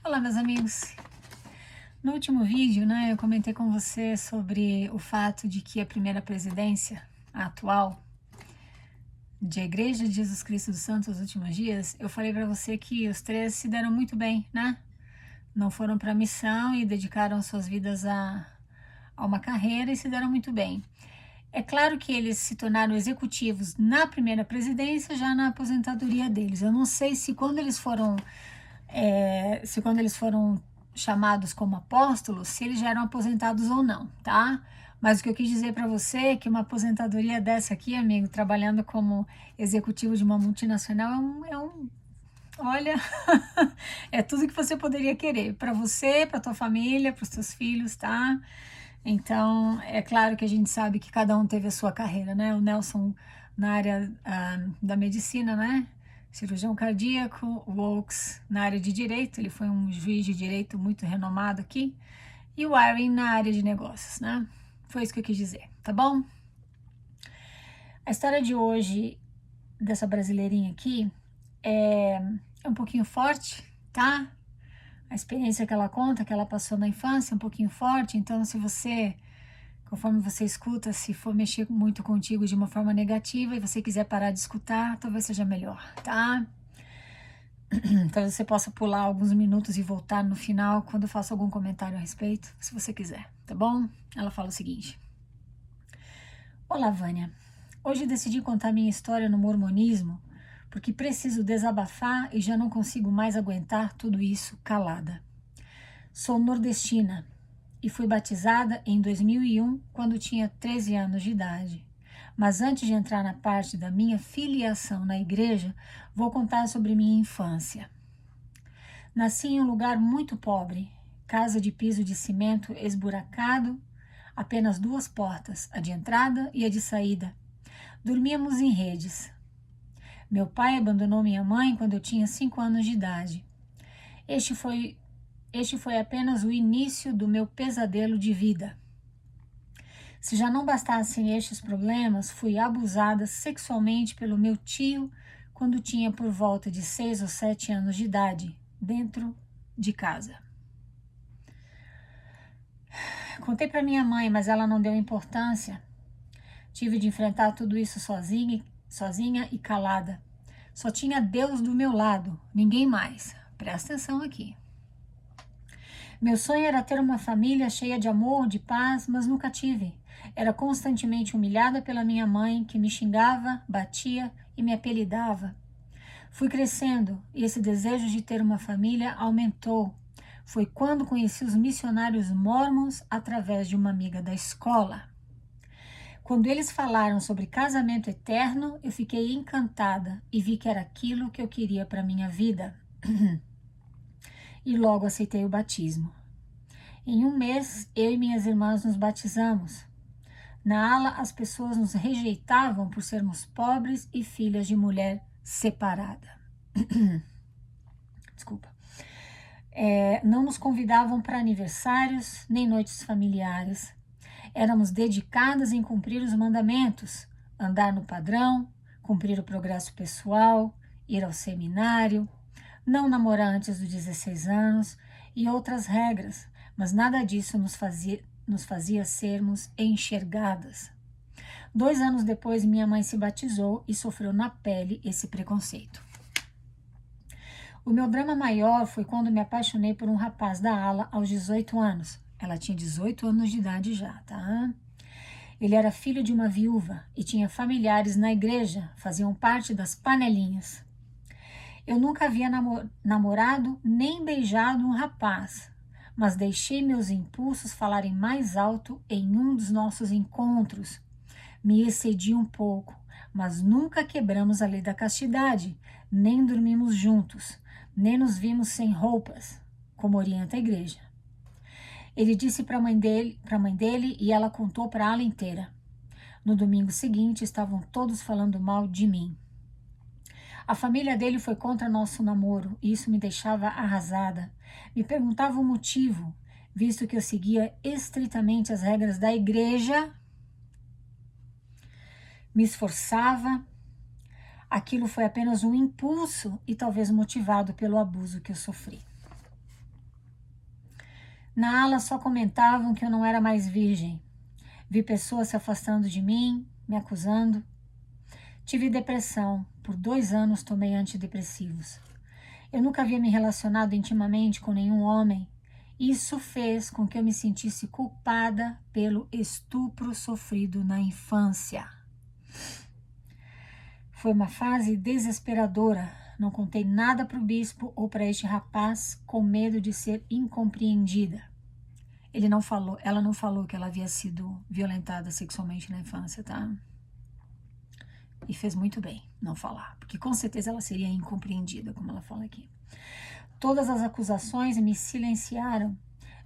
Olá, meus amigos. No último vídeo, eu comentei com você sobre o fato de que a primeira presidência, a atual, de Igreja de Jesus Cristo dos Santos dos Últimos Dias, eu falei para você que os três se deram muito bem, né? Não foram para a missão e dedicaram suas vidas a uma carreira e se deram muito bem. É claro que eles se tornaram executivos na primeira presidência, já na aposentadoria deles. Eu não sei se quando eles foram chamados como apóstolos, se eles já eram aposentados ou não, tá? Mas o que eu quis dizer para você é que uma aposentadoria dessa aqui, amigo, trabalhando como executivo de uma multinacional, olha, é tudo que você poderia querer para você, para tua família, para os teus filhos, tá? Então, é claro que a gente sabe que cada um teve a sua carreira, né? O Nelson na área da medicina, né? Cirurgião cardíaco, o Oaks na área de direito, ele foi um juiz de direito muito renomado aqui, e o Irving na área de negócios, né? Foi isso que eu quis dizer, tá bom? A história de hoje dessa brasileirinha aqui é um pouquinho forte, tá? A experiência que ela conta, que ela passou na infância, é um pouquinho forte, então se você, conforme você escuta, se for mexer muito contigo de uma forma negativa e você quiser parar de escutar, talvez seja melhor, tá? Talvez você possa pular alguns minutos e voltar no final quando eu faço algum comentário a respeito, se você quiser, tá bom? Ela fala o seguinte: Olá, Vânia. Hoje decidi contar minha história no mormonismo porque preciso desabafar e já não consigo mais aguentar tudo isso calada. Sou nordestina e fui batizada em 2001 quando tinha 13 anos de idade. Mas antes de entrar na parte da minha filiação na igreja, vou contar sobre minha infância. Nasci em um lugar muito pobre, casa de piso de cimento esburacado, apenas duas portas, a de entrada e a de saída. Dormíamos em redes. Meu pai abandonou minha mãe quando eu tinha 5 anos de idade. Este foi apenas o início do meu pesadelo de vida. Se já não bastassem estes problemas, fui abusada sexualmente pelo meu tio quando tinha por volta de 6 ou 7 anos de idade, dentro de casa. Contei para minha mãe, mas ela não deu importância. Tive de enfrentar tudo isso sozinha e calada. Só tinha Deus do meu lado, ninguém mais. Presta atenção aqui. Meu sonho era ter uma família cheia de amor, de paz, mas nunca tive. Era constantemente humilhada pela minha mãe, que me xingava, batia e me apelidava. Fui crescendo e esse desejo de ter uma família aumentou. Foi quando conheci os missionários mormons através de uma amiga da escola. Quando eles falaram sobre casamento eterno, eu fiquei encantada e vi que era aquilo que eu queria para minha vida. E logo aceitei o batismo. Em um mês, eu e minhas irmãs nos batizamos. Na ala, as pessoas nos rejeitavam por sermos pobres e filhas de mulher separada. Desculpa. Não nos convidavam para aniversários nem noites familiares. Éramos dedicadas em cumprir os mandamentos, andar no padrão, cumprir o progresso pessoal, ir ao seminário, não namorar antes dos 16 anos e outras regras, mas nada disso nos fazia sermos enxergadas. 2 anos depois, minha mãe se batizou e sofreu na pele esse preconceito. O meu drama maior foi quando me apaixonei por um rapaz da ala aos 18 anos. Ela tinha 18 anos de idade já, tá? Ele era filho de uma viúva e tinha familiares na igreja, faziam parte das panelinhas. Eu nunca havia namorado nem beijado um rapaz, mas deixei meus impulsos falarem mais alto em um dos nossos encontros. Me excedi um pouco, mas nunca quebramos a lei da castidade, nem dormimos juntos, nem nos vimos sem roupas, como orienta a igreja. Ele disse para a mãe dele e ela contou para a ala inteira. No domingo seguinte, estavam todos falando mal de mim. A família dele foi contra nosso namoro e isso me deixava arrasada. Me perguntava o motivo, visto que eu seguia estritamente as regras da igreja, me esforçava. Aquilo foi apenas um impulso e talvez motivado pelo abuso que eu sofri. Na ala só comentavam que eu não era mais virgem. Vi pessoas se afastando de mim, me acusando. Tive depressão. Por 2 anos tomei antidepressivos. Eu nunca havia me relacionado intimamente com nenhum homem. Isso fez com que eu me sentisse culpada pelo estupro sofrido na infância. Foi uma fase desesperadora. Não contei nada para o bispo ou para este rapaz com medo de ser incompreendida. Ela não falou que ela havia sido violentada sexualmente na infância, tá? E fez muito bem não falar, porque com certeza ela seria incompreendida, como ela fala aqui. Todas as acusações me silenciaram.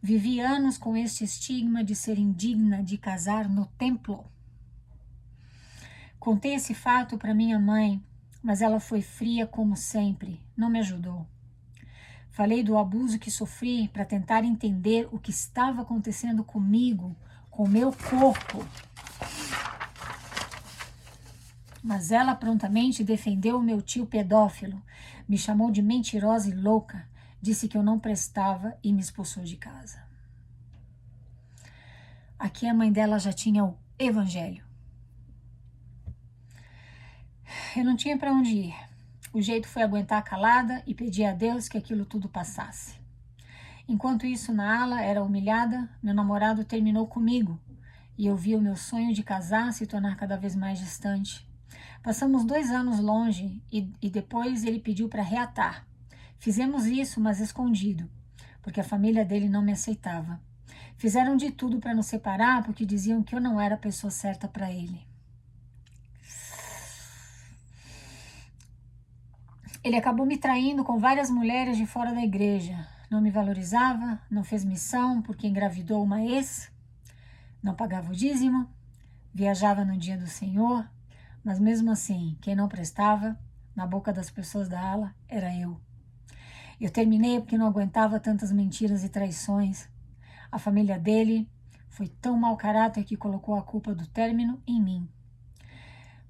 Vivi anos com este estigma de ser indigna de casar no templo. Contei esse fato para minha mãe, mas ela foi fria como sempre, não me ajudou. Falei do abuso que sofri para tentar entender o que estava acontecendo comigo, com o meu corpo. Mas ela prontamente defendeu o meu tio pedófilo, me chamou de mentirosa e louca, disse que eu não prestava e me expulsou de casa. Aqui a mãe dela já tinha o evangelho. Eu não tinha para onde ir. O jeito foi aguentar calada e pedir a Deus que aquilo tudo passasse. Enquanto isso, na ala, era humilhada, meu namorado terminou comigo e eu vi o meu sonho de casar se tornar cada vez mais distante. Passamos 2 anos longe e depois ele pediu para reatar. Fizemos isso, mas escondido, porque a família dele não me aceitava. Fizeram de tudo para nos separar porque diziam que eu não era a pessoa certa para ele. Ele acabou me traindo com várias mulheres de fora da igreja. Não me valorizava, não fez missão porque engravidou uma ex, não pagava o dízimo, viajava no dia do Senhor, mas mesmo assim, quem não prestava, na boca das pessoas da ala, era eu. Eu terminei porque não aguentava tantas mentiras e traições. A família dele foi tão mau caráter que colocou a culpa do término em mim.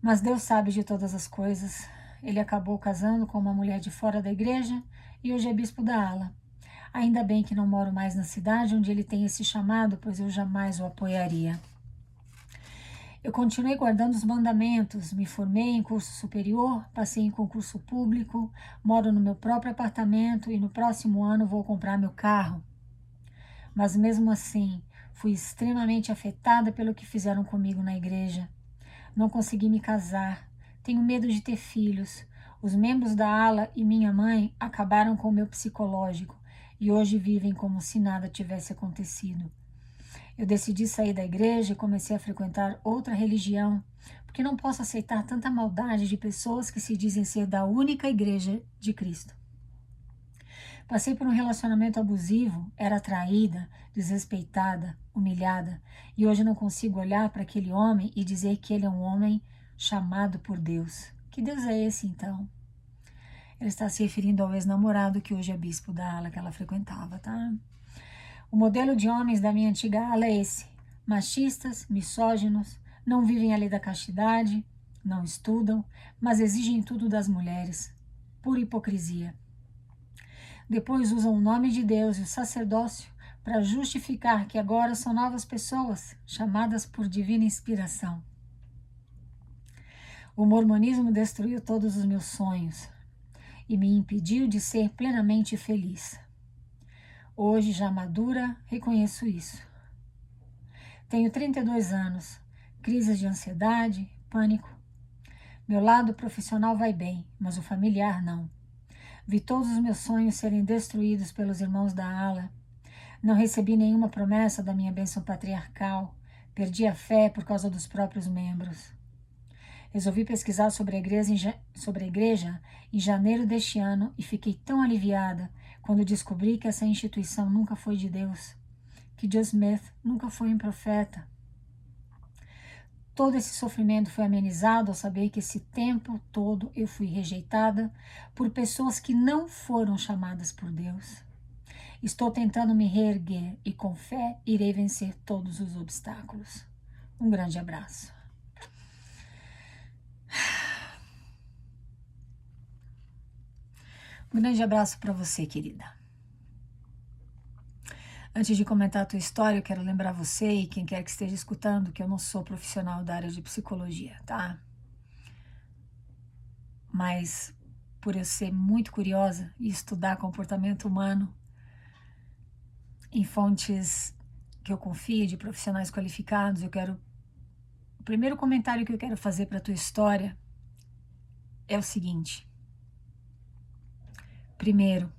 Mas Deus sabe de todas as coisas. Ele acabou casando com uma mulher de fora da igreja e hoje é bispo da ala. Ainda bem que não moro mais na cidade onde ele tem esse chamado, pois eu jamais o apoiaria. Eu continuei guardando os mandamentos, me formei em curso superior, passei em concurso público, moro no meu próprio apartamento e no próximo ano vou comprar meu carro. Mas mesmo assim, fui extremamente afetada pelo que fizeram comigo na igreja. Não consegui me casar, tenho medo de ter filhos. Os membros da ala e minha mãe acabaram com o meu psicológico e hoje vivem como se nada tivesse acontecido. Eu decidi sair da igreja e comecei a frequentar outra religião, porque não posso aceitar tanta maldade de pessoas que se dizem ser da única igreja de Cristo. Passei por um relacionamento abusivo, era traída, desrespeitada, humilhada, e hoje não consigo olhar para aquele homem e dizer que ele é um homem chamado por Deus. Que Deus é esse, então? Ele está se referindo ao ex-namorado que hoje é bispo da ala que ela frequentava, tá? O modelo de homens da minha antiga ala é esse: machistas, misóginos, não vivem a lei da castidade, não estudam, mas exigem tudo das mulheres. Pura hipocrisia. Depois usam o nome de Deus e o sacerdócio para justificar que agora são novas pessoas, chamadas por divina inspiração. O mormonismo destruiu todos os meus sonhos e me impediu de ser plenamente feliz. Hoje, já madura, reconheço isso. Tenho 32 anos, crises de ansiedade, pânico. Meu lado profissional vai bem, mas o familiar não. Vi todos os meus sonhos serem destruídos pelos irmãos da ala. Não recebi nenhuma promessa da minha bênção patriarcal. Perdi a fé por causa dos próprios membros. Resolvi pesquisar sobre a igreja em janeiro deste ano e fiquei tão aliviada quando descobri que essa instituição nunca foi de Deus, que John Smith nunca foi um profeta. Todo esse sofrimento foi amenizado ao saber que esse tempo todo eu fui rejeitada por pessoas que não foram chamadas por Deus. Estou tentando me reerguer e com fé irei vencer todos os obstáculos. Um grande abraço. Um grande abraço para você, querida. Antes de comentar a tua história, eu quero lembrar você e quem quer que esteja escutando que eu não sou profissional da área de psicologia, tá? Mas por eu ser muito curiosa e estudar comportamento humano em fontes que eu confio, de profissionais qualificados, o primeiro comentário que eu quero fazer para a tua história é o seguinte. Primeiro,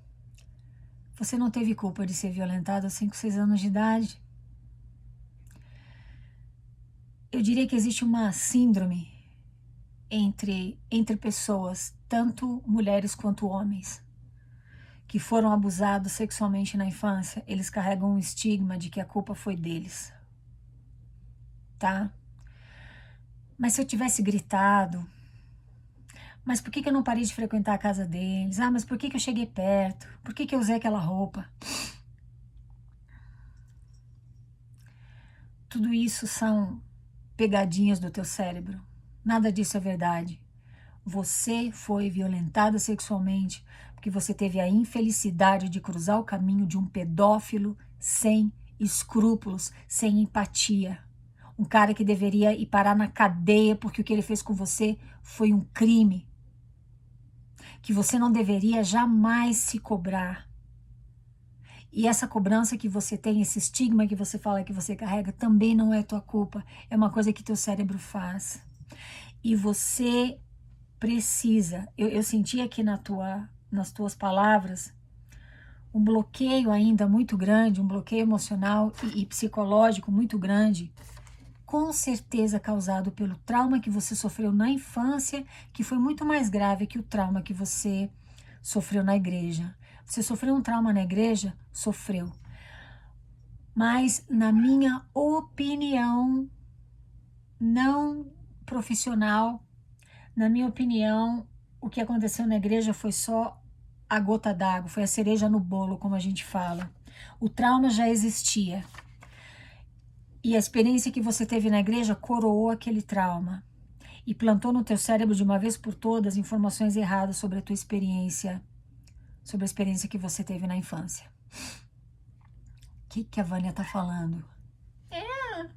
você não teve culpa de ser violentado aos 5, 6 anos de idade. Eu diria que existe uma síndrome entre pessoas, tanto mulheres quanto homens, que foram abusados sexualmente na infância. Eles carregam um estigma de que a culpa foi deles, tá? Mas se eu tivesse gritado, mas por que eu não parei de frequentar a casa deles? Ah, mas por que eu cheguei perto? Por que eu usei aquela roupa? Tudo isso são pegadinhas do teu cérebro. Nada disso é verdade. Você foi violentada sexualmente porque você teve a infelicidade de cruzar o caminho de um pedófilo sem escrúpulos, sem empatia. Um cara que deveria ir parar na cadeia porque o que ele fez com você foi um crime. Que você não deveria jamais se cobrar. E essa cobrança que você tem, esse estigma que você fala que você carrega, também não é tua culpa. É uma coisa que teu cérebro faz. E você precisa, eu senti aqui nas tuas palavras, um bloqueio ainda muito grande, um bloqueio emocional e psicológico muito grande, com certeza causado pelo trauma que você sofreu na infância, que foi muito mais grave que o trauma que você sofreu na igreja. Você sofreu um trauma na igreja? Sofreu. Mas, na minha opinião, não profissional, na minha opinião, o que aconteceu na igreja foi só a gota d'água, foi a cereja no bolo, como a gente fala. O trauma já existia. E a experiência que você teve na igreja coroou aquele trauma. E plantou no teu cérebro de uma vez por todas informações erradas sobre a tua experiência, sobre a experiência que você teve na infância. O que a Vânia tá falando?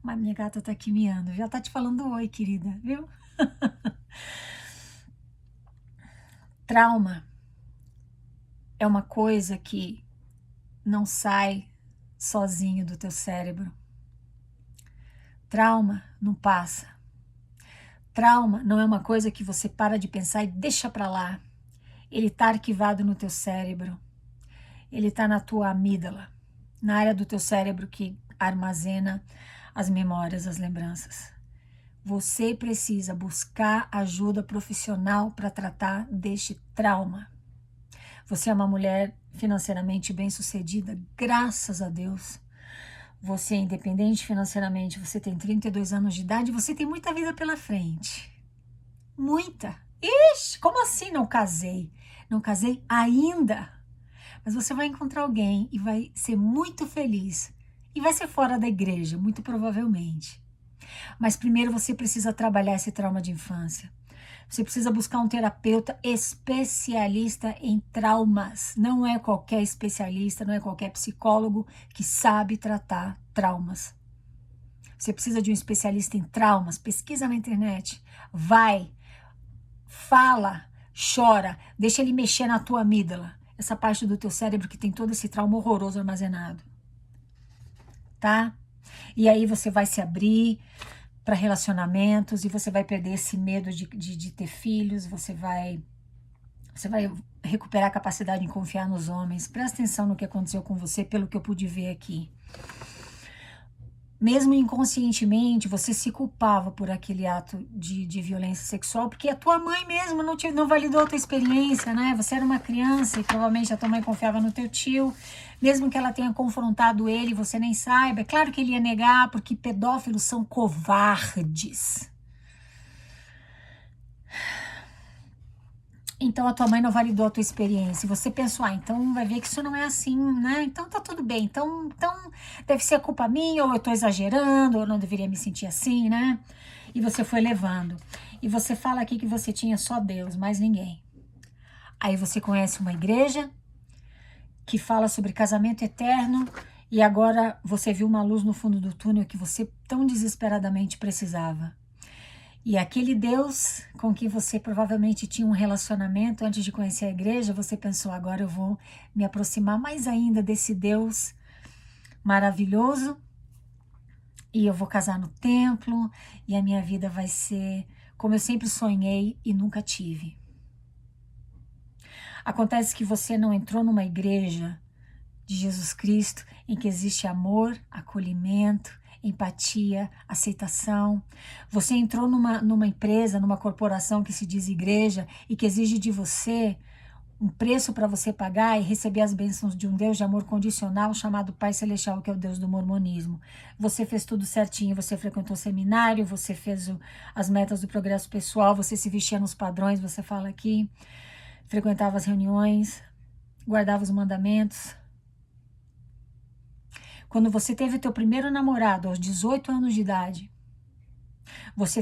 Mas minha gata tá aqui miando, já tá te falando oi, querida, viu? Trauma é uma coisa que não sai sozinho do teu cérebro. Trauma não passa. Trauma não é uma coisa que você para de pensar e deixa pra lá. Ele tá arquivado no teu cérebro. Ele tá na tua amígdala, na área do teu cérebro que armazena as memórias, as lembranças. Você precisa buscar ajuda profissional para tratar deste trauma. Você é uma mulher financeiramente bem-sucedida, graças a Deus. Você é independente financeiramente, você tem 32 anos de idade, você tem muita vida pela frente. Muita. Ixi, como assim não casei? Não casei ainda. Mas você vai encontrar alguém e vai ser muito feliz. E vai ser fora da igreja, muito provavelmente. Mas primeiro você precisa trabalhar esse trauma de infância. Você precisa buscar um terapeuta especialista em traumas. Não é qualquer especialista, não é qualquer psicólogo que sabe tratar traumas. Você precisa de um especialista em traumas. Pesquisa na internet. Vai, fala, chora, deixa ele mexer na tua amígdala. Essa parte do teu cérebro que tem todo esse trauma horroroso armazenado. Tá? E aí você vai se abrir para relacionamentos e você vai perder esse medo de ter filhos, você vai recuperar a capacidade de confiar nos homens. Presta atenção no que aconteceu com você, pelo que eu pude ver aqui. Mesmo inconscientemente, você se culpava por aquele ato de violência sexual, porque a tua mãe mesmo não validou a tua experiência, né? Você era uma criança e provavelmente a tua mãe confiava no teu tio, mesmo que ela tenha confrontado ele, você nem saiba. É claro que ele ia negar, porque pedófilos são covardes. Então a tua mãe não validou a tua experiência. Você pensou, então vai ver que isso não é assim, né? Então tá tudo bem. Então deve ser culpa minha, ou eu tô exagerando, ou eu não deveria me sentir assim, né? E você foi levando. E você fala aqui que você tinha só Deus, mais ninguém. Aí você conhece uma igreja que fala sobre casamento eterno E agora você viu uma luz no fundo do túnel que você tão desesperadamente precisava. E aquele Deus com quem você provavelmente tinha um relacionamento antes de conhecer a igreja, você pensou, agora eu vou me aproximar mais ainda desse Deus maravilhoso e eu vou casar no templo e a minha vida vai ser como eu sempre sonhei e nunca tive. Acontece que você não entrou numa igreja de Jesus Cristo em que existe amor, acolhimento, empatia, aceitação. Você entrou numa empresa, numa corporação que se diz igreja e que exige de você um preço para você pagar e receber as bênçãos de um Deus de amor condicional chamado Pai Celestial, que é o Deus do mormonismo. Você fez tudo certinho, você frequentou seminário, você fez as metas do progresso pessoal, você se vestia nos padrões, você fala aqui, frequentava as reuniões, guardava os mandamentos. Quando você teve o teu primeiro namorado aos 18 anos de idade, você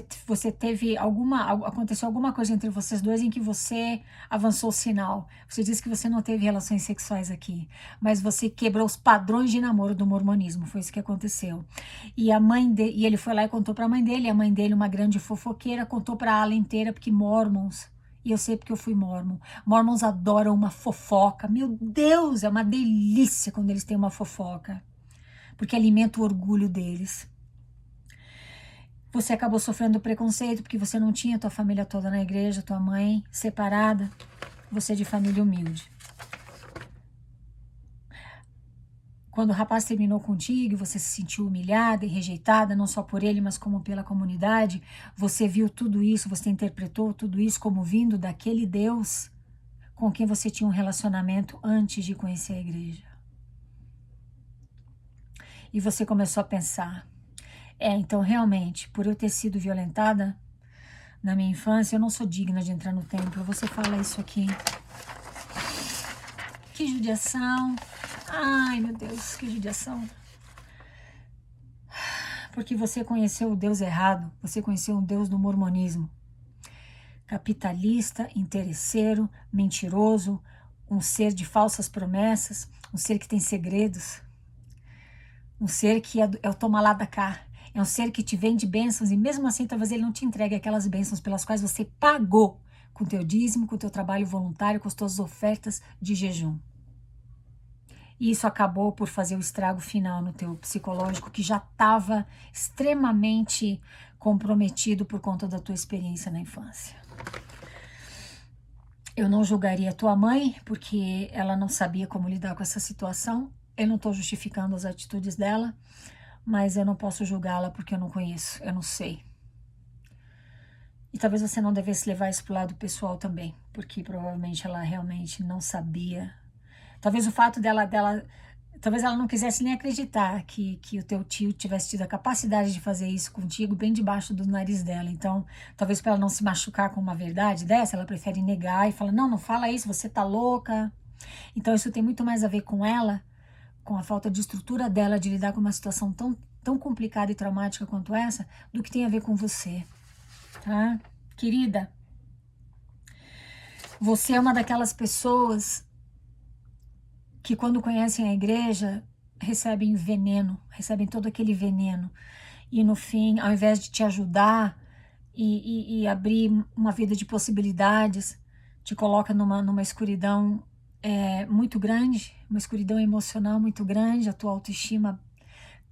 teve aconteceu alguma coisa entre vocês dois em que você avançou o sinal. Você disse que você não teve relações sexuais aqui, mas você quebrou os padrões de namoro do mormonismo, foi isso que aconteceu. E e ele foi lá e contou para a mãe dele, a mãe dele, uma grande fofoqueira, contou para a ala inteira, porque mormons, e eu sei porque eu fui mormon. Mormons adoram uma fofoca. Meu Deus, é uma delícia quando eles têm uma fofoca, porque alimenta o orgulho deles. Você acabou sofrendo preconceito porque você não tinha tua família toda na igreja, tua mãe separada, você de família humilde. Quando o rapaz terminou contigo, você se sentiu humilhada e rejeitada, não só por ele, mas como pela comunidade, você viu tudo isso, você interpretou tudo isso como vindo daquele Deus com quem você tinha um relacionamento antes de conhecer a igreja. E você começou a pensar, então realmente, por eu ter sido violentada na minha infância, eu não sou digna de entrar no templo. Você fala isso aqui. Que judiação. Ai, meu Deus, que judiação. Porque você conheceu o Deus errado. Você conheceu o Deus do mormonismo. Capitalista, interesseiro, mentiroso, um ser de falsas promessas, um ser que tem segredos, um ser que é o toma lá da cá. É um ser que te vende bênçãos e mesmo assim talvez ele não te entregue aquelas bênçãos pelas quais você pagou com o teu dízimo, com o teu trabalho voluntário, com as tuas ofertas de jejum. E isso acabou por fazer o estrago final no teu psicológico, que já estava extremamente comprometido por conta da tua experiência na infância. Eu não julgaria a tua mãe, porque ela não sabia como lidar com essa situação. Eu não estou justificando as atitudes dela, mas eu não posso julgá-la porque eu não conheço, eu não sei. E talvez você não devesse levar isso para o lado pessoal também, porque provavelmente ela realmente não sabia. Talvez o fato talvez ela não quisesse nem acreditar que o teu tio tivesse tido a capacidade de fazer isso contigo bem debaixo do nariz dela. Então, talvez para ela não se machucar com uma verdade dessa, ela prefere negar e falar, não, não fala isso, você tá louca. Então, isso tem muito mais a ver com ela, com a falta de estrutura dela de lidar com uma situação tão complicada e traumática quanto essa, do que tem a ver com você, tá? Querida, você é uma daquelas pessoas que quando conhecem a igreja, recebem veneno, recebem todo aquele veneno, e no fim, ao invés de te ajudar e abrir uma vida de possibilidades, te coloca numa escuridão muito grande, uma escuridão emocional muito grande, a tua autoestima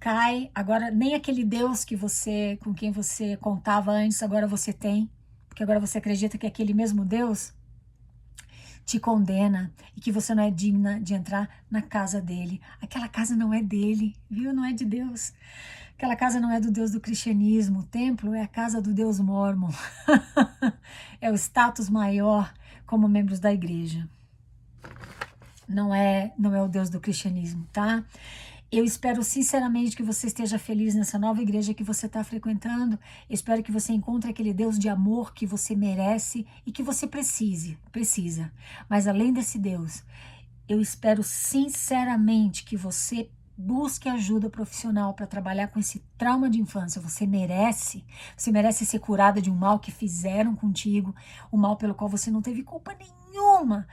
cai. Agora nem aquele Deus com quem você contava antes, agora você tem, porque agora você acredita que aquele mesmo Deus te condena e que você não é digna de entrar na casa dele. Aquela casa não é dele, viu? Não é de Deus. Aquela casa não é do Deus do cristianismo. O templo é a casa do Deus mórmon. É o status maior como membros da igreja. Não é o Deus do cristianismo, tá? Eu espero sinceramente que você esteja feliz nessa nova igreja que você está frequentando. Eu espero que você encontre aquele Deus de amor que você merece e que você precisa. Mas além desse Deus, eu espero sinceramente que você busque ajuda profissional para trabalhar com esse trauma de infância. Você merece ser curada de um mal que fizeram contigo, um mal pelo qual você não teve culpa nenhuma.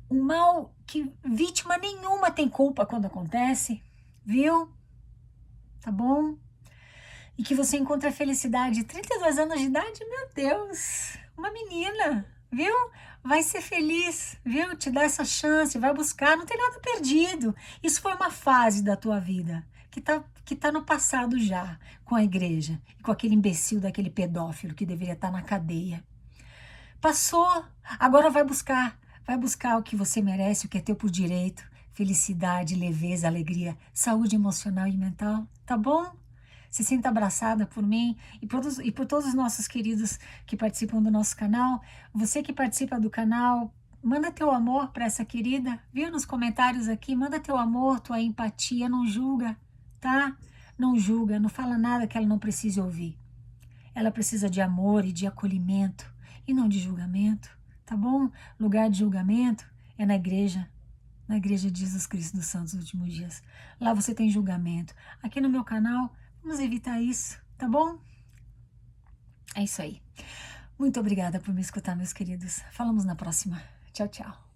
Um mal que vítima nenhuma tem culpa quando acontece. viu? Tá bom? E que você encontre a felicidade. 32 anos de idade, meu Deus, uma menina, viu? Vai ser feliz, viu? Te dá essa chance, vai buscar, não tem nada perdido. Isso foi uma fase da tua vida que tá no passado já, com a igreja, e com aquele imbecil daquele pedófilo que deveria estar na cadeia. Passou, agora vai buscar o que você merece, o que é teu por direito, felicidade, leveza, alegria, saúde emocional e mental, tá bom? Se sinta abraçada por mim e por todos os nossos queridos que participam do nosso canal. Você que participa do canal, manda teu amor para essa querida, viu nos comentários aqui, manda teu amor, tua empatia, não julga, tá? Não julga, não fala nada que ela não precise ouvir. Ela precisa de amor e de acolhimento e não de julgamento, tá bom? Lugar de julgamento é na igreja de Jesus Cristo dos Santos Últimos Dias. Lá você tem julgamento. Aqui no meu canal, vamos evitar isso, tá bom? É isso aí. Muito obrigada por me escutar, meus queridos. Falamos na próxima. Tchau, tchau.